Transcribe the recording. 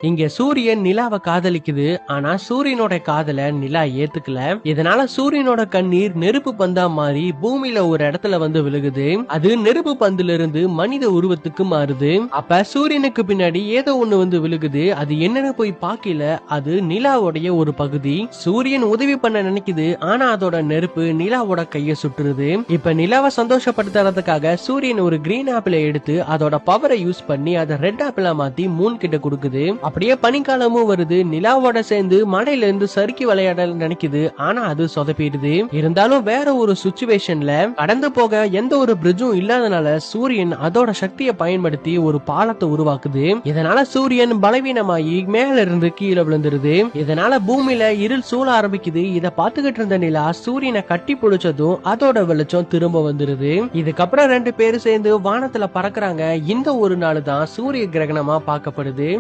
இங்க சூரியன் நிலாவை காதலிக்குது. ஆனா சூரியனோட காதல நிலா ஏத்துக்கல. இதனால சூரியனோட கண்ணீர் நெருப்பு பந்தா மாறி பூமியில ஒரு இடத்துல வந்து விழுகுது. அது நெருப்பு பந்துல இருந்து மனித உருவத்துக்கு மாறுது. அப்ப சூரியனுக்கு பின்னாடி ஏதோ ஒண்ணு வந்து விழுகுது. அது என்னன்னு போய் பார்க்கல. அது நிலாவுடைய ஒரு பகுதி. சூரியன் உதவி பண்ண நினைக்குது. ஆனா அதோட நெருப்பு நிலாவோட கைய சுட்டுருது. இப்ப நிலாவை சந்தோஷப்படுத்துறதுக்காக சூரியன் ஒரு கிரீன் ஆப்பிளை எடுத்து அதோட பவரை யூஸ் பண்ணி அதை ரெட் ஆப்பிளா மாத்தி மூன் கிட்ட கொடுக்குது. அப்படியே பனிக்காலமும் வருது. நிலாவோட சேர்ந்து மலையில இருந்து சறுக்கி விளையாட நினைக்குது. ஆனா அது சொதப்பிடுது. இருந்தாலும் வேற ஒரு சுச்சுவேஷன்ல கடந்து போக எந்த ஒரு பிரிட்ஜும் இல்லாதனால சூரியன் அதோட சக்தியை பயன்படுத்தி ஒரு பாலத்தை உருவாக்குது. இதனால சூரியன் பலவீனமாயி மேல இருந்து கீழே விழுந்துருது. இதனால பூமியில இருள் சூழ ஆரம்பிக்குது. இத பாத்துக்கிட்டு இருந்த நிலா சூரியனை கட்டி பிடிச்சதும் அதோட வெளிச்சம் திரும்ப வந்துருது. இதுக்கப்புறம் 2 பேரும் சேர்ந்து வானத்துல பறக்குறாங்க. இந்த ஒரு நாள் தான் சூரிய கிரகணமா பார்க்கப்படுது.